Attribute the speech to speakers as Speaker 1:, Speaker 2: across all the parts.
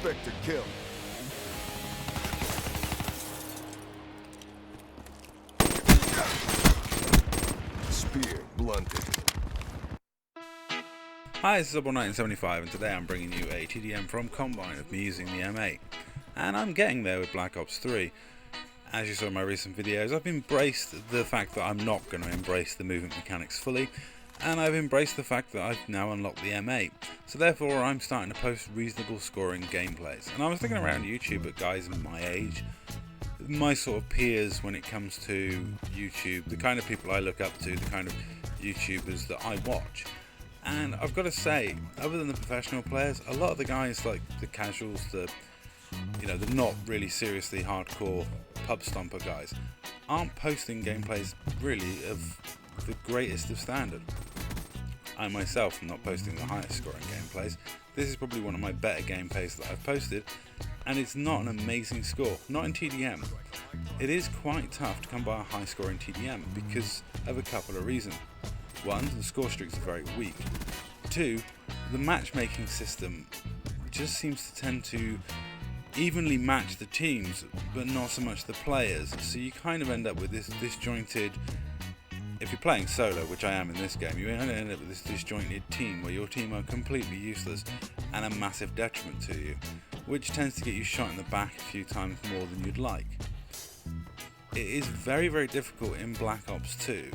Speaker 1: Suspect to kill. Spear blunted.
Speaker 2: Hi, this is Subble1975 and today I'm bringing you a TDM from Combine of me using the M8. And I'm getting there with Black Ops 3. As you saw in my recent videos, I've embraced the fact that I'm not going to embrace the movement mechanics fully, and I've embraced the fact that I've now unlocked the M8. So therefore I'm starting to post reasonable scoring gameplays. And I was looking around YouTube at guys my age, my sort of peers when it comes to YouTube, the kind of people I look up to, the kind of YouTubers that I watch. And I've got to say, other than the professional players, a lot of the guys, like the casuals, the not really seriously hardcore pub stomper guys, aren't posting gameplays really of the greatest of standard. I myself am not posting the highest scoring gameplays. This is probably one of my better gameplays that I've posted, and it's not an amazing score, not in TDM. It is quite tough to come by a high score in TDM because of a couple of reasons. One, the score streaks are very weak. Two, the matchmaking system just seems to tend to evenly match the teams, but not so much the players. So you kind of end up with this disjointed, if you're playing solo, which I am in this game, you end up with this disjointed team where your team are completely useless and a massive detriment to you, which tends to get you shot in the back a few times more than you'd like. It is very, very difficult in Black Ops 3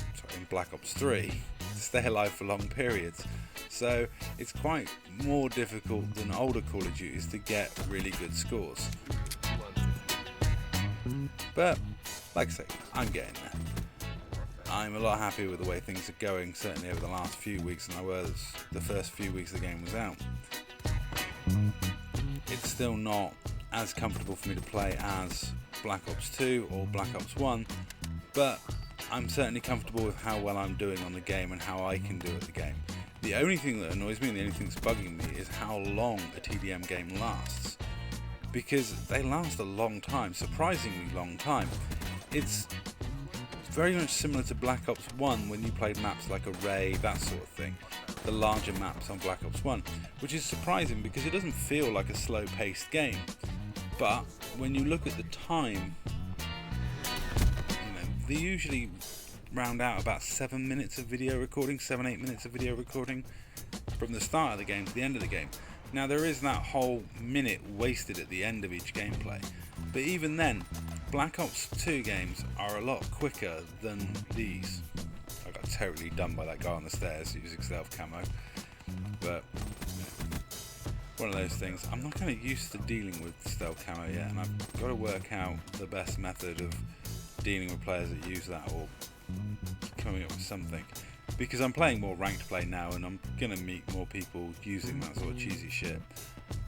Speaker 2: to stay alive for long periods. So it's quite more difficult than older Call of Duties to get really good scores. But, like I say, I'm getting there. I'm a lot happier with the way things are going, certainly over the last few weeks, than I was the first few weeks the game was out. It's still not as comfortable for me to play as Black Ops 2 or Black Ops 1, but I'm certainly comfortable with how well I'm doing on the game and how I can do at the game. The only thing that annoys me and the only thing that's bugging me is how long a TDM game lasts, because they last a long time, surprisingly long time. It's very much similar to Black Ops 1 when you played maps like Array, that sort of thing, the larger maps on Black Ops 1, which is surprising because it doesn't feel like a slow-paced game. But when you look at the time, they usually round out about 7 minutes of video recording, 7-8 minutes of video recording from the start of the game to the end of the game. Now there is that whole minute wasted at the end of each gameplay, but even then, Black Ops 2 games are a lot quicker than these. I got terribly done by that guy on the stairs using stealth camo, but one of those things. I'm not kind of used to dealing with stealth camo yet, and I've got to work out the best method of dealing with players that use that, or coming up with something, because I'm playing more ranked play now and I'm gonna meet more people using that sort of cheesy shit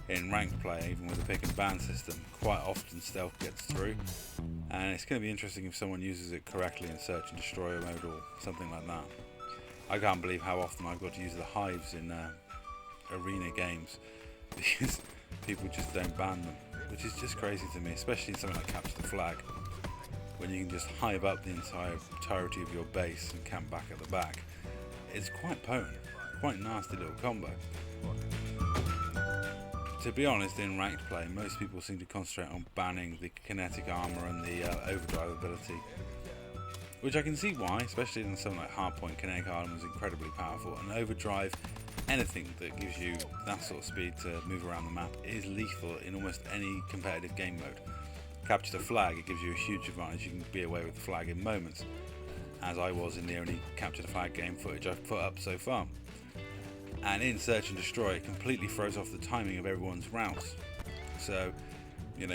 Speaker 2: in ranked play. Even with the pick and ban system, quite often stealth gets through, and it's going to be interesting if someone uses it correctly in search and destroy mode or something like that. I can't believe how often I've got to use the hives in arena games because people just don't ban them, which is just crazy to me, especially in something like Capture the Flag, when you can just hive up the entirety of your base and camp back at the back. It's quite potent, quite nasty little combo. To be honest, in ranked play, most people seem to concentrate on banning the kinetic armor and the overdrive ability, which I can see why, especially in something like Hardpoint. Kinetic armor is incredibly powerful, and overdrive, anything that gives you that sort of speed to move around the map, is lethal in almost any competitive game mode. Capture the Flag, it gives you a huge advantage. You can be away with the flag in moments, as I was in the only Capture the Flag game footage I've put up so far. And in Search and Destroy, it completely throws off the timing of everyone's routes. So, you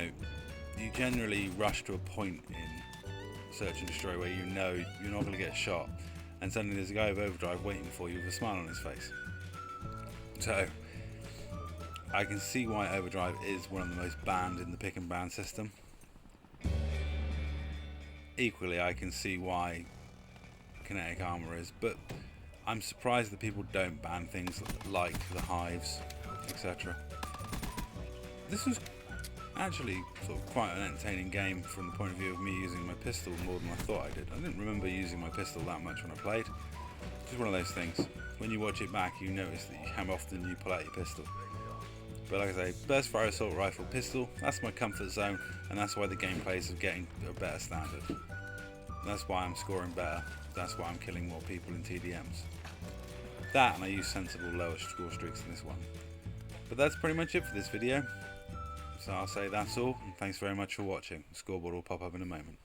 Speaker 2: generally rush to a point in Search and Destroy where you know you're not going to get shot, and suddenly there's a guy with overdrive waiting for you with a smile on his face. So, I can see why overdrive is one of the most banned in the pick and ban system. Equally, I can see why kinetic armor is, but I'm surprised that people don't ban things like the hives, etc. This was actually sort of quite an entertaining game from the point of view of me using my pistol more than I thought I did. I didn't remember using my pistol that much when I played. It's just one of those things. When you watch it back, you notice that how often you pull out your pistol. But like I say, burst fire assault rifle pistol, that's my comfort zone, and that's why the gameplays are getting a better standard. That's why I'm scoring better, that's why I'm killing more people in TDMs. That, and I use sensible lower score streaks in this one. But that's pretty much it for this video. So I'll say that's all, and thanks very much for watching. The scoreboard will pop up in a moment.